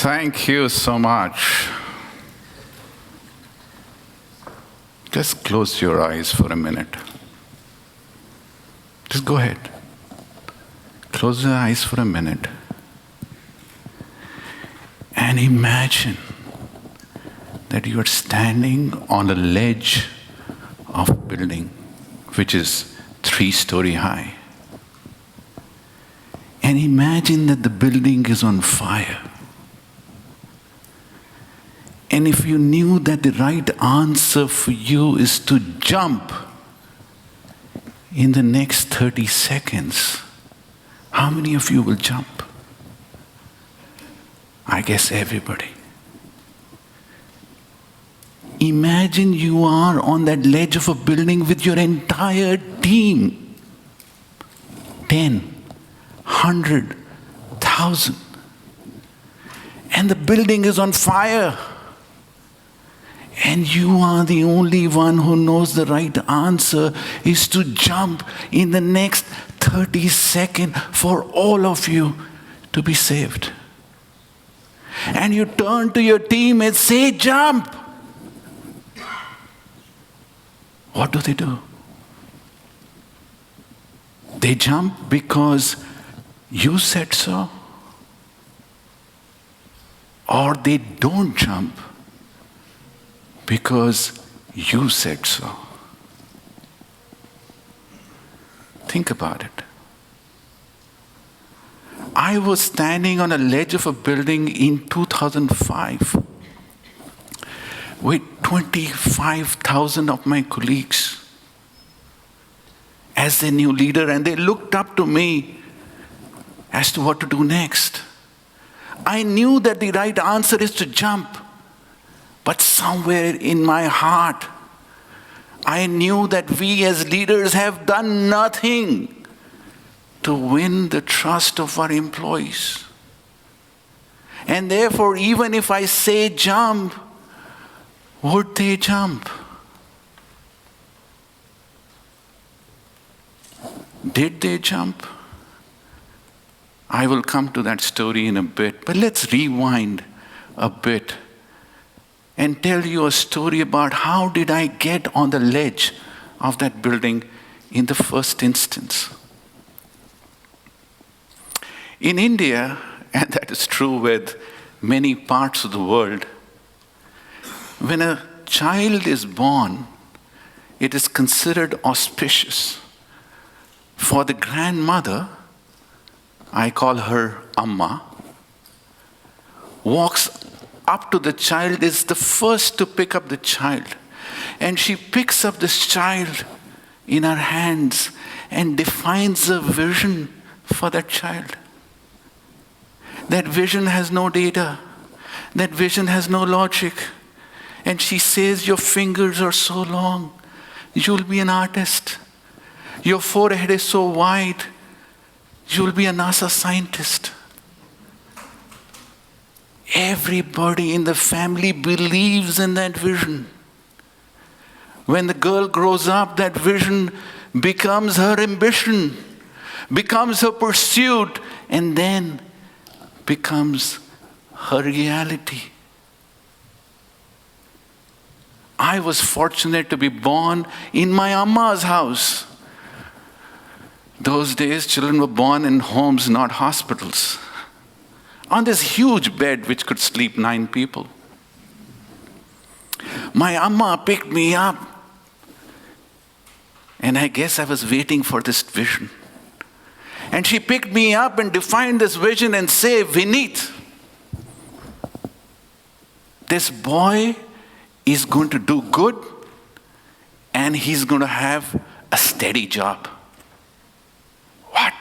Thank you so much. Just close your eyes for a minute. Just go ahead. Close your eyes for a minute. And imagine that you are standing on a ledge of a building which is 3-story high. And imagine that the building is on fire. And if you knew that the right answer for you is to jump in the next 30 seconds, how many of you will jump? I guess everybody. Imagine you are on that ledge of a building with your entire team. 10, 100, 1,000. And the building is on fire. And you are the only one who knows the right answer is to jump in the next 30 seconds for all of you to be saved. And you turn to your team and say, jump. What do? They jump because you said so. Or they don't jump because you said so. Think about it. I was standing on a ledge of a building in 2005 with 25,000 of my colleagues as their new leader, and they looked up to me as to what to do next. I knew that the right answer is to jump. But somewhere in my heart, I knew that we as leaders have done nothing to win the trust of our employees. And therefore, even if I say jump, would they jump? Did they jump? I will come to that story in a bit, but let's rewind a bit and tell you a story about how did I get on the ledge of that building in the first instance. In India, and that is true with many parts of the world, when a child is born, it is considered auspicious for the grandmother, I call her Amma, walks up to the child, is the first to pick up the child. And she picks up this child in her hands and defines a vision for that child. That vision has no data. That vision has no logic. And she says, your fingers are so long, you'll be an artist. Your forehead is so wide, you'll be a NASA scientist. Everybody in the family believes in that vision. When the girl grows up, that vision becomes her ambition, becomes her pursuit, and then becomes her reality. I was fortunate to be born in my Amma's house. Those days, children were born in homes, not hospitals, on this huge bed which could sleep 9 people. My Amma picked me up, and I guess I was waiting for this vision. And she picked me up and defined this vision and said, Vineet, this boy is going to do good and he's going to have a steady job. What?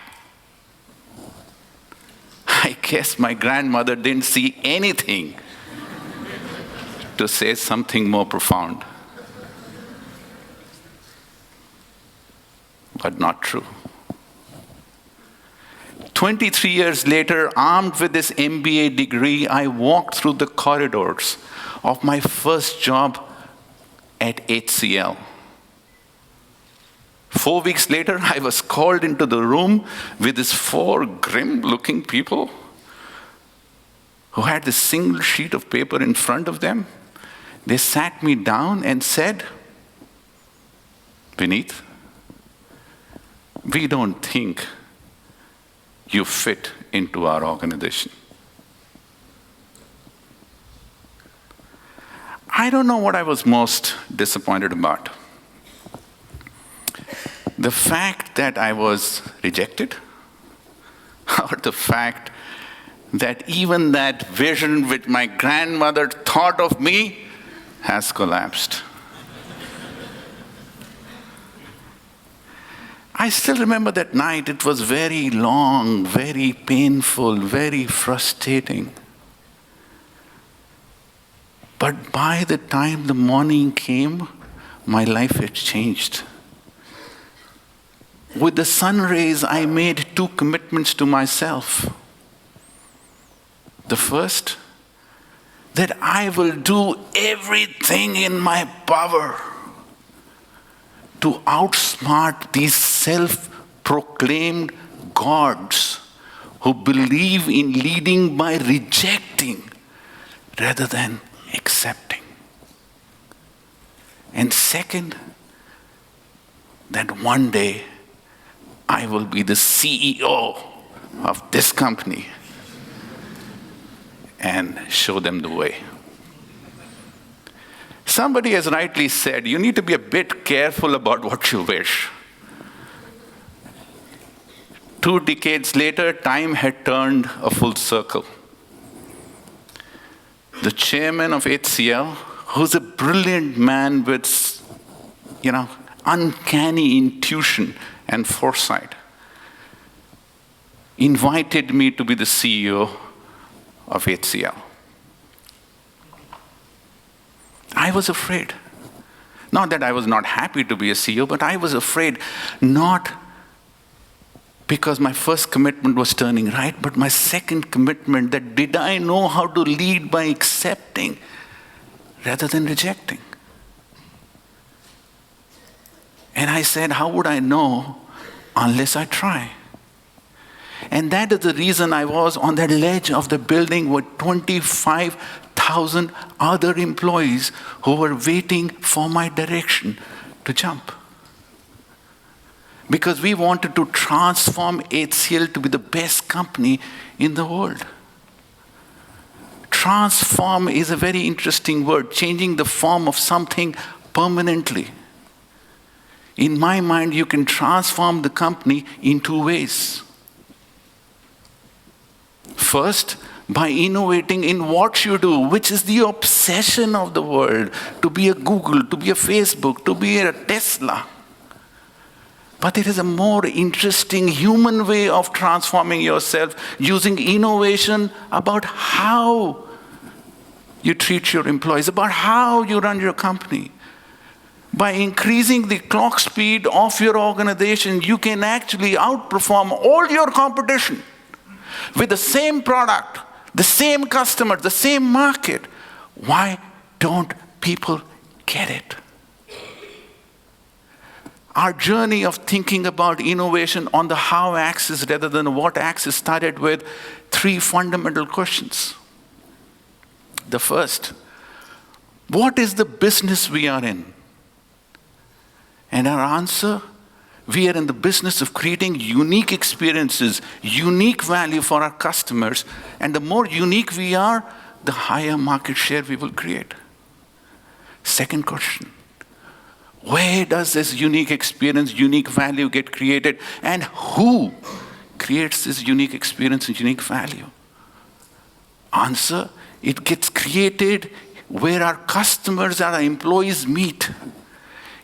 I guess my grandmother didn't see anything to say something more profound. But not true. 23 years later, armed with this MBA degree, I walked through the corridors of my first job at HCL. 4 weeks later, I was called into the room with these 4 grim-looking people who had this single sheet of paper in front of them. They sat me down and said, Vineet, we don't think you fit into our organization. I don't know what I was most disappointed about. The fact that I was rejected, or the fact that even that vision which my grandmother thought of me has collapsed. I still remember that night. It was very long, very painful, very frustrating. But by the time the morning came, my life had changed. With the sun rays, I made 2 commitments to myself. The first, that I will do everything in my power to outsmart these self-proclaimed gods who believe in leading by rejecting rather than accepting. And second, that one day I will be the CEO of this company and show them the way. Somebody has rightly said, you need to be a bit careful about what you wish. 2 decades later, time had turned a full circle. The chairman of HCL, who's a brilliant man with, uncanny intuition and foresight, invited me to be the CEO of HCL. I was afraid. Not that I was not happy to be a CEO, but I was afraid, not because my first commitment was turning right, but my second commitment, that did I know how to lead by accepting rather than rejecting? And I said, how would I know unless I try? And that is the reason I was on that ledge of the building with 25,000 other employees who were waiting for my direction to jump. Because we wanted to transform HCL to be the best company in the world. Transform is a very interesting word, changing the form of something permanently. In my mind, you can transform the company in 2 ways. First, by innovating in what you do, which is the obsession of the world, to be a Google, to be a Facebook, to be a Tesla. But it is a more interesting human way of transforming yourself, using innovation about how you treat your employees, about how you run your company. By increasing the clock speed of your organization, you can actually outperform all your competition with the same product, the same customer, the same market. Why don't people get it? Our journey of thinking about innovation on the how axis rather than what axis started with 3 fundamental questions. The first, what is the business we are in? And our answer, we are in the business of creating unique experiences, unique value for our customers. And the more unique we are, the higher market share we will create. Second question, where does this unique experience, unique value get created? And who creates this unique experience and unique value? Answer, it gets created where our customers and our employees meet.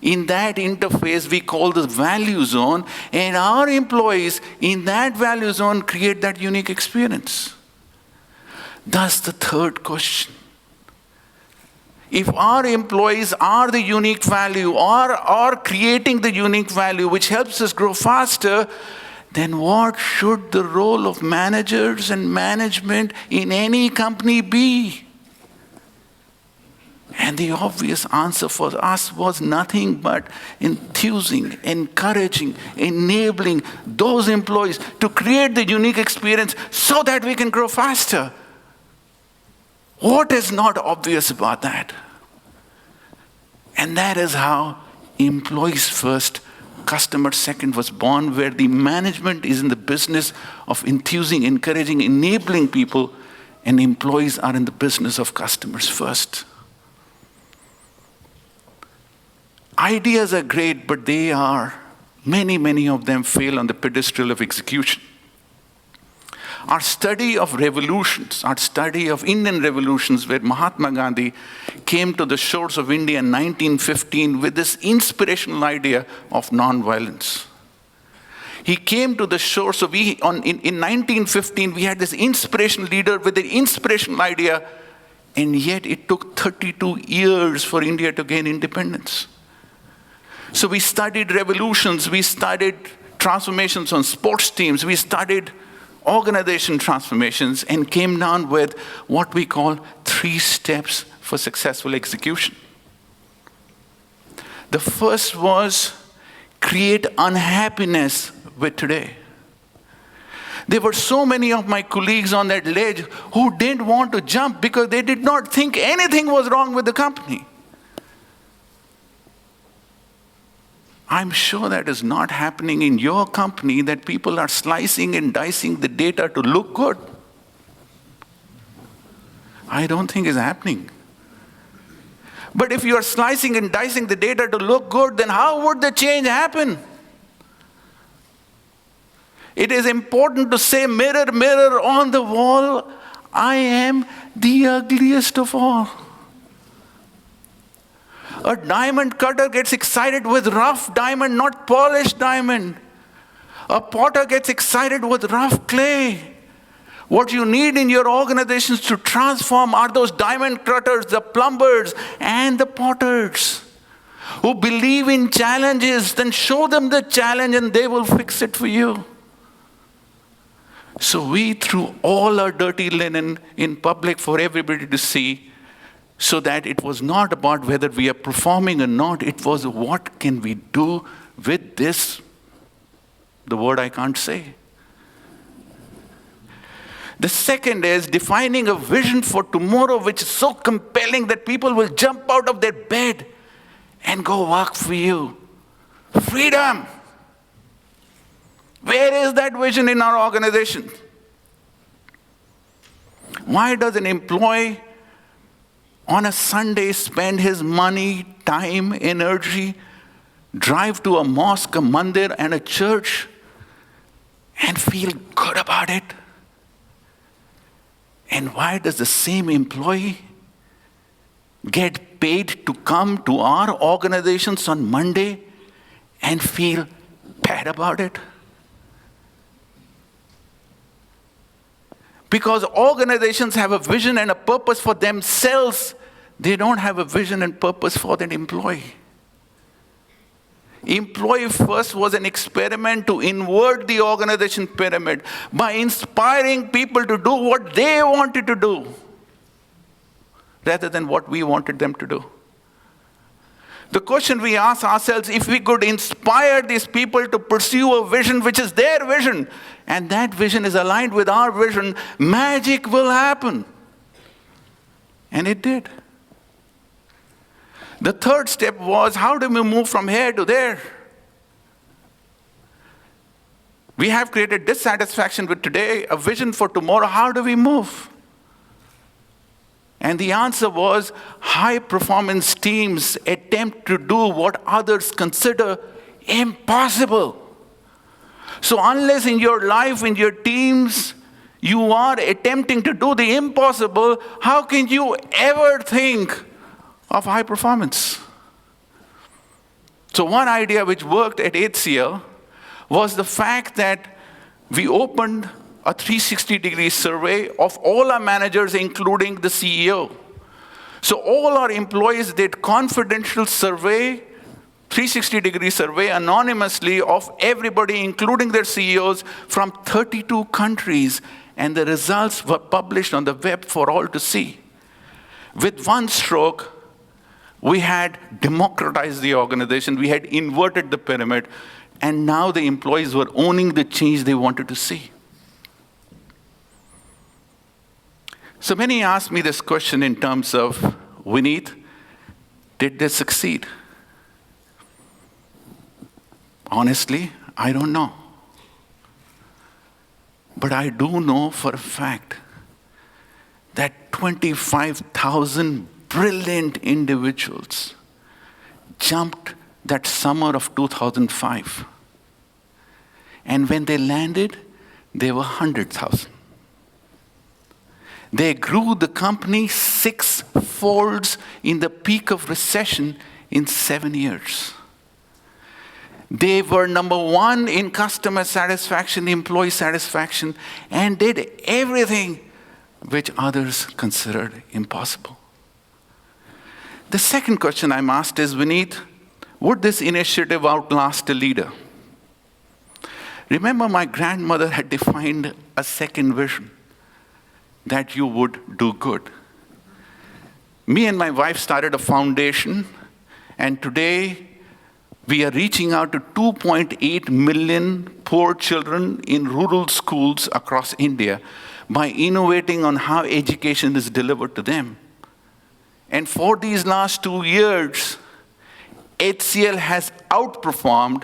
In that interface, we call the value zone, and our employees in that value zone create that unique experience. That's the third question. If our employees are the unique value or are creating the unique value which helps us grow faster, then what should the role of managers and management in any company be? And the obvious answer for us was nothing but enthusing, encouraging, enabling those employees to create the unique experience so that we can grow faster. What is not obvious about that? And that is how Employees First, Customer Second was born, where the management is in the business of enthusing, encouraging, enabling people, and employees are in the business of customers first. Ideas are great, but many of them fail on the pedestal of execution. Our study of revolutions, our study of Indian revolutions, where Mahatma Gandhi came to the shores of India in 1915 with this inspirational idea of nonviolence. He came to the shores of, in 1915, we had this inspirational leader with the inspirational idea, and yet it took 32 years for India to gain independence. So we studied revolutions, we studied transformations on sports teams, we studied organization transformations, and came down with what we call 3 steps for successful execution. The first was create unhappiness with today. There were so many of my colleagues on that ledge who didn't want to jump because they did not think anything was wrong with the company. I'm sure that is not happening in your company, that people are slicing and dicing the data to look good. I don't think it's happening. But if you are slicing and dicing the data to look good, then how would the change happen? It is important to say, mirror, mirror on the wall, I am the ugliest of all. A diamond cutter gets excited with rough diamond, not polished diamond. A potter gets excited with rough clay. What you need in your organizations to transform are those diamond cutters, the plumbers, and the potters who believe in challenges. Then show them the challenge and they will fix it for you. So we threw all our dirty linen in public for everybody to see, so that it was not about whether we are performing or not. It was, what can we do with this? The word I can't say. The second is defining a vision for tomorrow which is so compelling that people will jump out of their bed and go work for you. Freedom. Where is that vision in our organization? Why does an employee on a Sunday spend his money, time, energy, drive to a mosque, a mandir, and a church and feel good about it? And why does the same employee get paid to come to our organizations on Monday and feel bad about it? Because organizations have a vision and a purpose for themselves. They don't have a vision and purpose for that employee. Employee First was an experiment to invert the organization pyramid by inspiring people to do what they wanted to do rather than what we wanted them to do. The question we ask ourselves, if we could inspire these people to pursue a vision which is their vision, and that vision is aligned with our vision, magic will happen. And it did. The third step was, how do we move from here to there? We have created dissatisfaction with today, a vision for tomorrow. How do we move? And the answer was, high-performance teams attempt to do what others consider impossible. So unless in your life, in your teams, you are attempting to do the impossible, how can you ever think of high performance? So one idea which worked at HCL was the fact that we opened a 360-degree survey of all our managers, including the CEO. So all our employees did confidential survey, 360-degree survey anonymously of everybody, including their CEOs from 32 countries. And the results were published on the web for all to see. With one stroke, we had democratized the organization. We had inverted the pyramid. And now the employees were owning the change they wanted to see. So many ask me this question in terms of, Vineet, did they succeed? Honestly, I don't know. But I do know for a fact that 25,000 brilliant individuals jumped that summer of 2005. And when they landed, they were 100,000. They grew the company 6-folds in the peak of recession in 7 years. They were number one in customer satisfaction, employee satisfaction, and did everything which others considered impossible. The second question I'm asked is, Vineet, would this initiative outlast a leader? Remember, my grandmother had defined a second vision, that you would do good. Me and my wife started a foundation, and today we are reaching out to 2.8 million poor children in rural schools across India by innovating on how education is delivered to them. And for these last 2 years, HCL has outperformed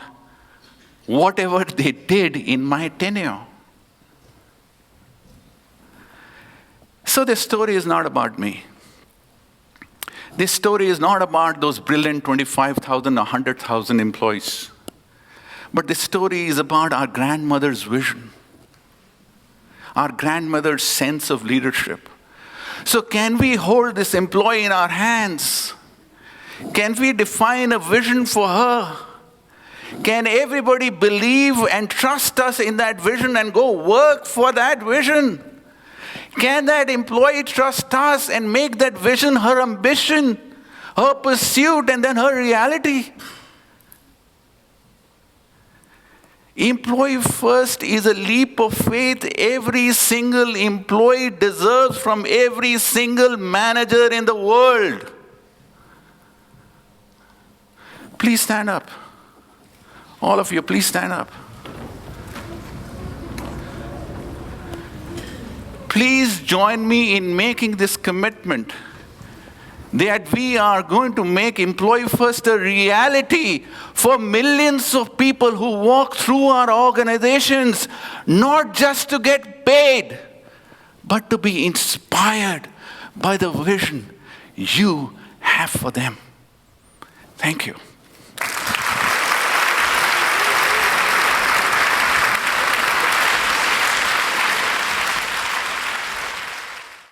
whatever they did in my tenure. So this story is not about me. This story is not about those brilliant 25,000 or 100,000 employees. But this story is about our grandmother's vision, our grandmother's sense of leadership. So can we hold this employee in our hands? Can we define a vision for her? Can everybody believe and trust us in that vision and go work for that vision? Can that employee trust us and make that vision her ambition, her pursuit, and then her reality? Employee first is a leap of faith every single employee deserves from every single manager in the world. Please stand up. All of you, please stand up. Please join me in making this commitment that we are going to make Employee First a reality for millions of people who walk through our organizations, not just to get paid, but to be inspired by the vision you have for them. Thank you.